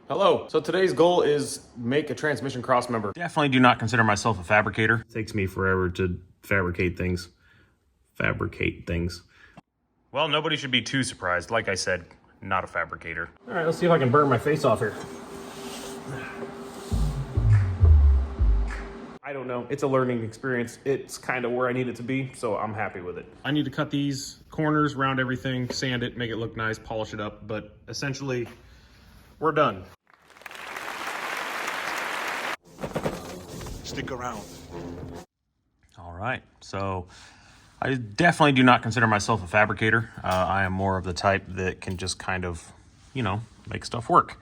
Hello. So today's goal is make a transmission cross member. Definitely do not consider myself a fabricator. It takes me forever to fabricate things. Well, nobody should be too surprised. Like I said, not a fabricator. All right, let's see if I can burn my face off here. I don't know. It's a learning experience. It's kind of where I need it to be, so I'm happy with it. I need to cut these corners, round everything, sand it, make it look nice, polish it up, but essentially, we're done. Stick around. All right, so I definitely do not consider myself a fabricator. I am more of the type that can just kind of, make stuff work.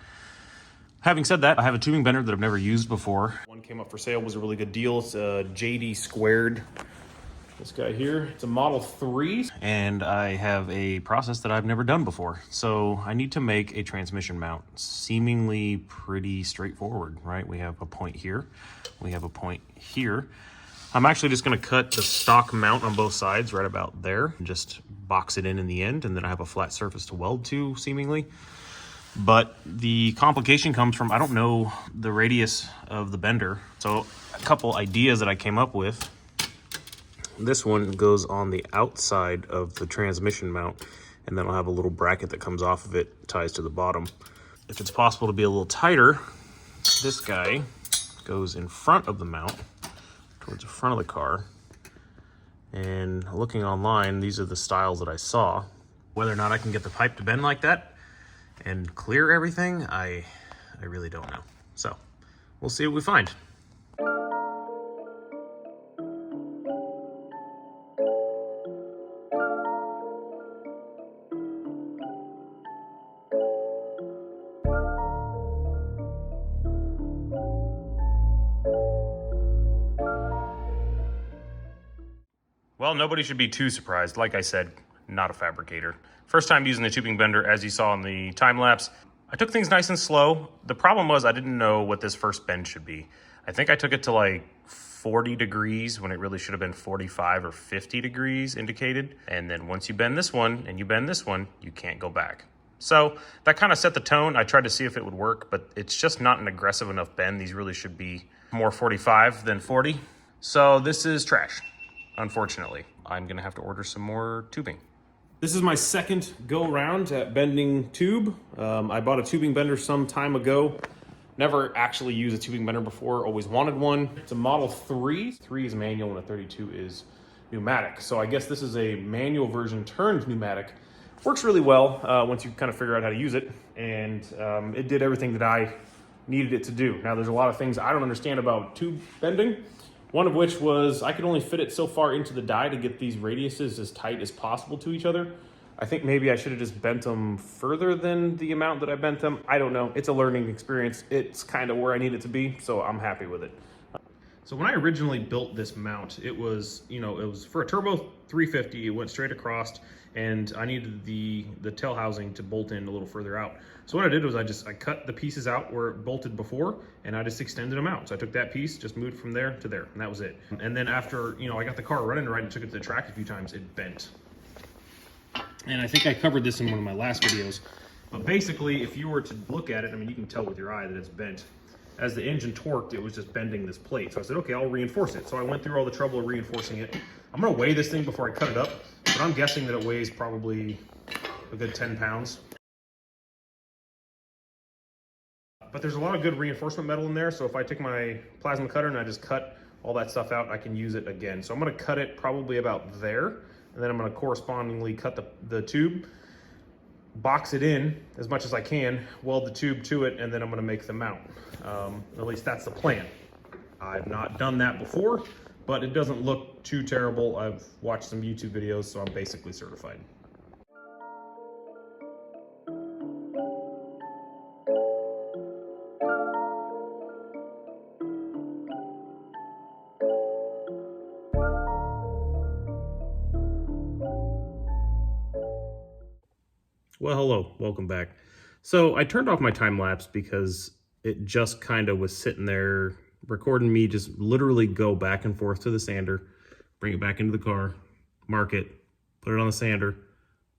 Having said that, I have a tubing bender that I've never used before. One came up for sale, was a really good deal. It's a JD Squared. This guy here, it's a Model 3. And I have a process that I've never done before. So I need to make a transmission mount. Seemingly pretty straightforward, right? We have a point here, we have a point here. I'm actually just gonna cut the stock mount on both sides right about there, and just box it in the end, and then I have a flat surface to weld to, seemingly. But the complication comes from, I don't know the radius of the bender. So a couple ideas that I came up with. This one goes on the outside of the transmission mount, and then I'll have a little bracket that comes off of it, ties to the bottom. If it's possible to be a little tighter, this guy goes in front of the mount, towards the front of the car. And looking online, these are the styles that I saw. Whether or not I can get the pipe to bend like that and clear everything, I really don't know. So we'll see what we find. Well, nobody should be too surprised. Like I said, not a fabricator. First time using the tubing bender, as you saw in the time lapse. I took things nice and slow. The problem was I didn't know what this first bend should be. I think I took it to like 40 degrees when it really should have been 45 or 50 degrees indicated. And then once you bend this one and you bend this one, you can't go back. So that kind of set the tone. I tried to see if it would work, but it's just not an aggressive enough bend. These really should be more 45 than 40. So this is trash, unfortunately. I'm gonna have to order some more tubing. This is my second go round at bending tube. I bought a tubing bender some time ago. Never actually used a tubing bender before, always wanted one. It's a Model 3. 3 is manual and a 32 is pneumatic. So I guess this is a manual version turned pneumatic. Works really well once you kind of figure out how to use it. And it did everything that I needed it to do. Now there's a lot of things I don't understand about tube bending. One of which was I could only fit it so far into the die to get these radiuses as tight as possible to each other. I think maybe I should have just bent them further than the amount that I bent them. I don't know. It's a learning experience. It's kind of where I need it to be, so I'm happy with it. So when I originally built this mount, it was for a turbo 350. It went straight across, and I needed the tail housing to bolt in a little further out. So what I did was I cut the pieces out where it bolted before, and I just extended them out. So I took that piece, just moved from there to there, and that was it. And then after I got the car running right and took it to the track a few times, it bent. And I think I covered this in one of my last videos. But basically, if you were to look at it, I mean, you can tell with your eye that it's bent. As the engine torqued, it was just bending this plate. So I said, okay, I'll reinforce it. So I went through all the trouble of reinforcing it. I'm gonna weigh this thing before I cut it up, but I'm guessing that it weighs probably a good 10 pounds. But there's a lot of good reinforcement metal in there, so if I take my plasma cutter and I just cut all that stuff out, I can use it again. So I'm gonna cut it probably about there, and then I'm gonna correspondingly cut the tube, box it in as much as I can, weld the tube to it, and then I'm gonna make the mount. At least that's the plan. I've not done that before, but it doesn't look too terrible. I've watched some YouTube videos, so I'm basically certified. Well, hello, welcome back. So I turned off my time lapse because it just kind of was sitting there recording me just literally go back and forth to the sander, bring it back into the car, mark it, put it on the sander,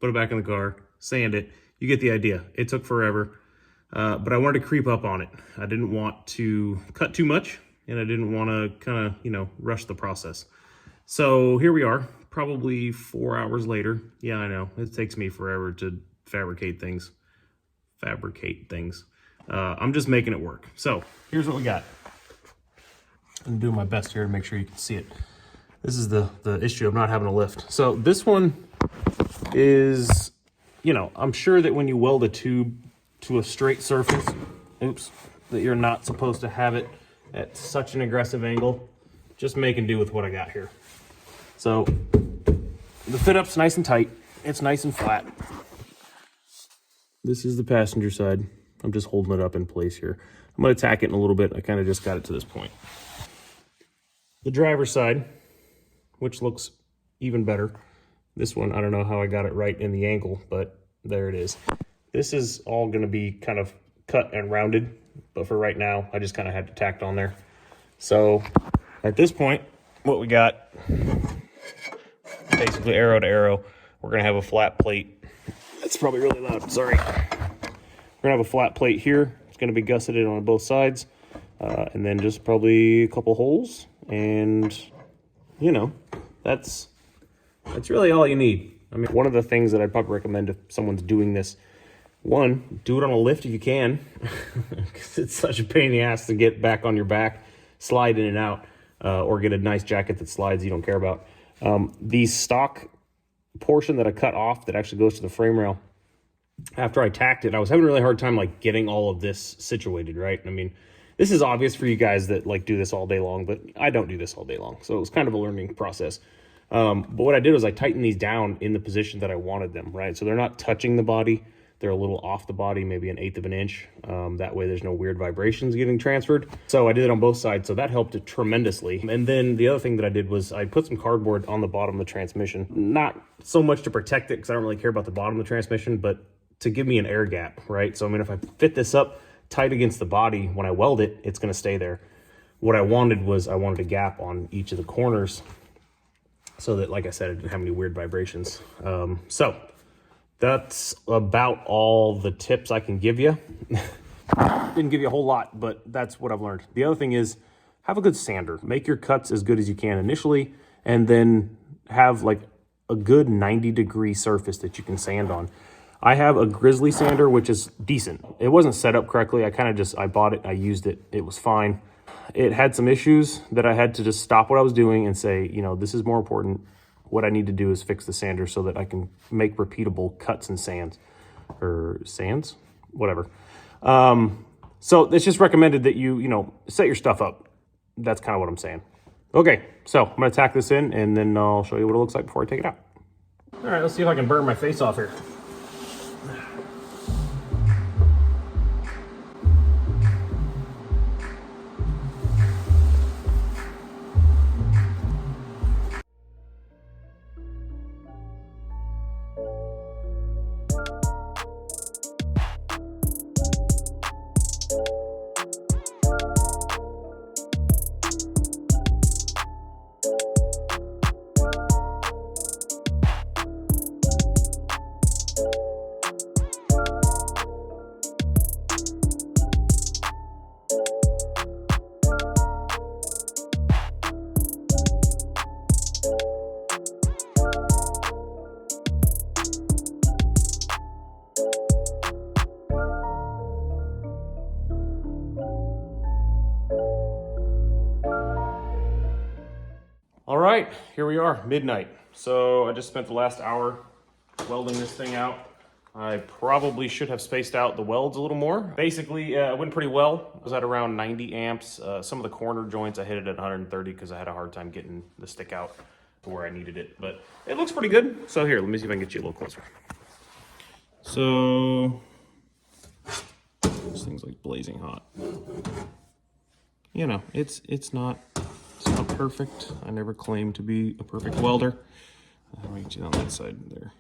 put it back in the car, sand it. You get the idea. It took forever. but I wanted to creep up on it. I didn't want to cut too much, and I didn't want to kind of, you know, rush the process. So here we are, probably 4 hours later. Yeah, I know, it takes me forever to fabricate things. I'm just making it work. So here's what we got. I'm doing my best here to make sure you can see it. This is the issue of not having a lift. So this one is, you know, I'm sure that when you weld a tube to a straight surface, that you're not supposed to have it at such an aggressive angle. Just making do with what I got here. So the fit up's nice and tight. It's nice and flat. This is the passenger side. I'm just holding it up in place here. I'm gonna tack it in a little bit. I kind of just got it to this point. The driver's side, which looks even better. This one, I don't know how I got it right in the angle, but there it is. This is all gonna be kind of cut and rounded, but for right now, I just kind of had to tack it on there. So at this point, what we got, basically arrow to arrow, we're gonna have a flat plate. That's probably really loud, sorry. We're gonna have a flat plate here. It's gonna be gusseted on both sides. And then just probably a couple holes. And, you know, that's really all you need. I mean, one of the things that I'd probably recommend if someone's doing this, one, do it on a lift if you can, because it's such a pain in the ass to get back on your back, slide in and out, or get a nice jacket that slides you don't care about. The stock portion that I cut off that actually goes to the frame rail, after I tacked it, I was having a really hard time like getting all of this situated, right? I mean, this is obvious for you guys that like do this all day long, but I don't do this all day long. So it was kind of a learning process. But what I did was I tightened these down in the position that I wanted them, right? So they're not touching the body. They're a little off the body, maybe 1/8 of an inch. That way there's no weird vibrations getting transferred. So I did it on both sides, so that helped it tremendously. And then the other thing that I did was I put some cardboard on the bottom of the transmission. Not so much to protect it, because I don't really care about the bottom of the transmission, but to give me an air gap, right? So I mean, if I fit this up tight against the body, when I weld it, it's gonna stay there. What I wanted was I wanted a gap on each of the corners so that, like I said, it didn't have any weird vibrations. So that's about all the tips I can give you. Didn't give you a whole lot, but that's what I've learned. The other thing is have a good sander. Make your cuts as good as you can initially, and then have like a good 90-degree surface that you can sand on. I have a Grizzly sander, which is decent. It wasn't set up correctly. I bought it, I used it, it was fine. It had some issues that I had to just stop what I was doing and say, you know, this is more important. What I need to do is fix the sander so that I can make repeatable cuts and sands, or sands, whatever. So it's just recommended that you know, set your stuff up. That's kind of what I'm saying. Okay, so I'm gonna tack this in and then I'll show you what it looks like before I take it out. All right, let's see if I can burn my face off here. All right, here we are, midnight. So I just spent the last hour welding this thing out. I probably should have spaced out the welds a little more. Basically, it went pretty well. It was at around 90 amps. Some of the corner joints, I hit it at 130 because I had a hard time getting the stick out to where I needed it. But it looks pretty good. So here, let me see if I can get you a little closer. So this thing's like blazing hot. You know, it's not perfect. I never claimed to be a perfect welder. Let me get you on that side there.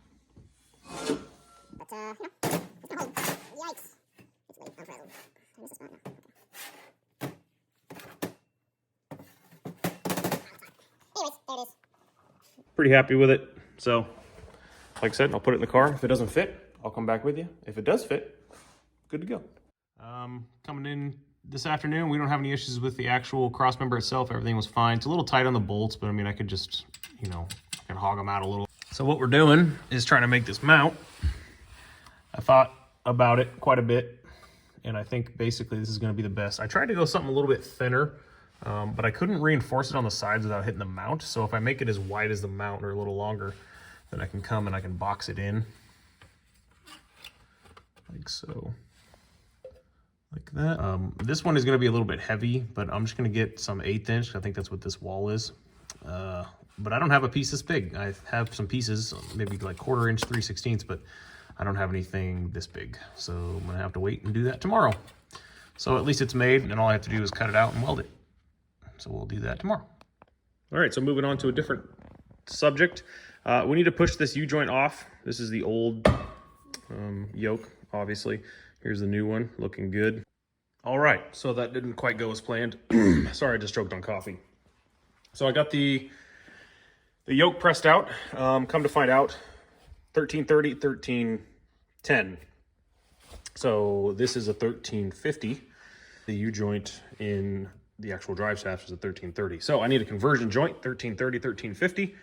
Pretty happy with it. So, like I said, I'll put it in the car. If it doesn't fit, I'll come back with you. If it does fit, good to go. Coming in this afternoon, we don't have any issues with the actual crossmember itself. Everything was fine. It's a little tight on the bolts, but I mean, I could just, you know, I can hog them out a little. So what we're doing is trying to make this mount. I thought about it quite a bit, and I think basically this is going to be the best. I tried to go something a little bit thinner, but I couldn't reinforce it on the sides without hitting the mount. So if I make it as wide as the mount or a little longer, then I can come and I can box it in like so. Like that. This one is going to be a little bit heavy, but I'm just going to get some 1/8 inch. I think that's what this wall is. But I don't have a piece this big. I have some pieces, maybe like 1/4 inch, 3/16, but I don't have anything this big. So I'm going to have to wait and do that tomorrow. So at least it's made, and all I have to do is cut it out and weld it. So we'll do that tomorrow. All right, so moving on to a different subject. We need to push this U-joint off. This is the old yoke, obviously. Here's the new one, looking good. All right, so that didn't quite go as planned. Sorry, I just choked on coffee. So I got the yoke pressed out. Come to find out, 1330, 1310. So this is a 1350. The U-joint in the actual drive shaft is a 1330. So I need a conversion joint, 1330, 1350.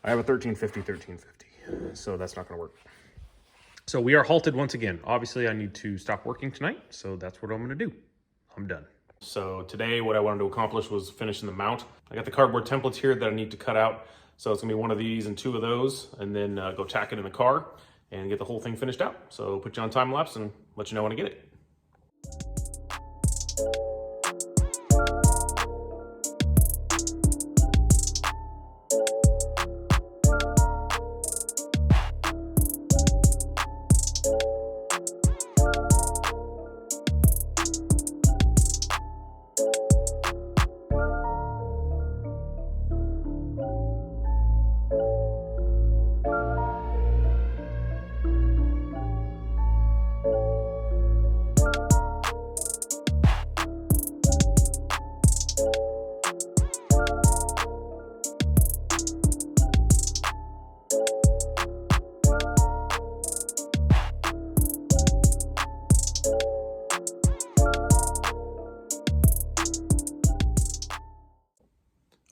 I have a 1350, 1350. So that's not gonna work. So we are halted once again. Obviously, I need to stop working tonight, so that's what I'm gonna do. I'm done. So today, what I wanted to accomplish was finishing the mount. I got the cardboard templates here that I need to cut out. So it's gonna be one of these and 2 of those, and then go tack it in the car and get the whole thing finished out. So put you on time lapse and let you know when I get it.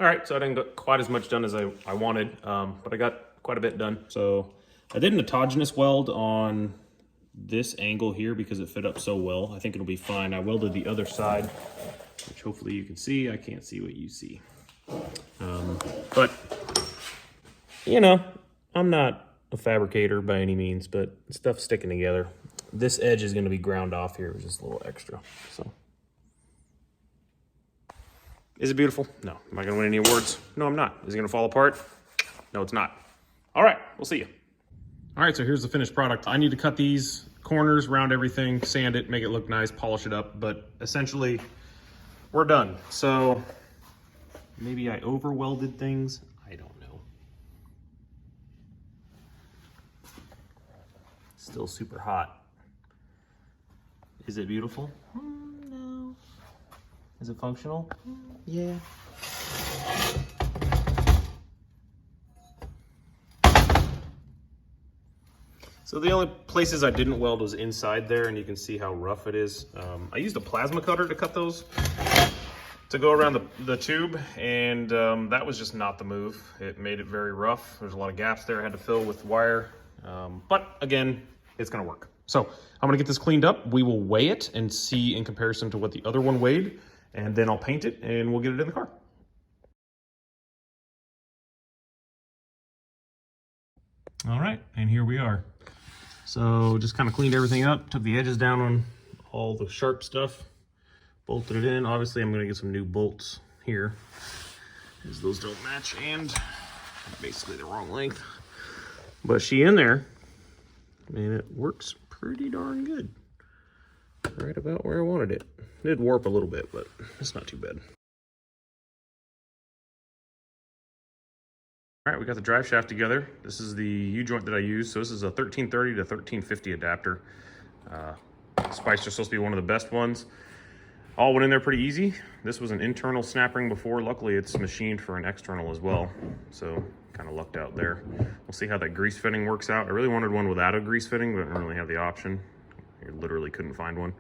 All right, so I didn't get quite as much done as I wanted, but I got quite a bit done. So I did an autogenous weld on this angle here because it fit up so well. I think it'll be fine. I welded the other side, which hopefully you can see. I can't see what you see. But, you know, I'm not a fabricator by any means, but stuff's sticking together. This edge is gonna be ground off here, which is a little extra, so. Is it beautiful? No. Am I gonna win any awards? No, I'm not. Is it gonna fall apart? No, it's not. All right, we'll see you. All right, so here's the finished product. I need to cut these corners, round everything, sand it, make it look nice, polish it up, but essentially, we're done. So maybe I over welded things. I don't know. Still super hot. Is it beautiful? No. Is it functional? Yeah. So the only places I didn't weld was inside there, and you can see how rough it is. I used a plasma cutter to cut those, to go around the tube, and that was just not the move. It made it very rough. There's a lot of gaps there I had to fill with wire, but again, it's gonna work. So I'm gonna get this cleaned up. We will weigh it and see in comparison to what the other one weighed, and then I'll paint it and we'll get it in the car. All right, and here we are. So just kind of cleaned everything up, took the edges down on all the sharp stuff, bolted it in. Obviously, I'm gonna get some new bolts here, because those don't match and basically the wrong length. But she in there, and it works pretty darn good. Right about where I wanted it. It did warp a little bit, but it's not too bad. All right, we got the drive shaft together. This is the U-joint that I use. So this is a 1330 to 1350 adapter. Spiced are supposed to be one of the best ones. All went in there pretty easy. This was an internal snap ring before. Luckily, it's machined for an external as well. So kind of lucked out there. We'll see how that grease fitting works out. I really wanted one without a grease fitting, but I didn't really have the option. I literally couldn't find one.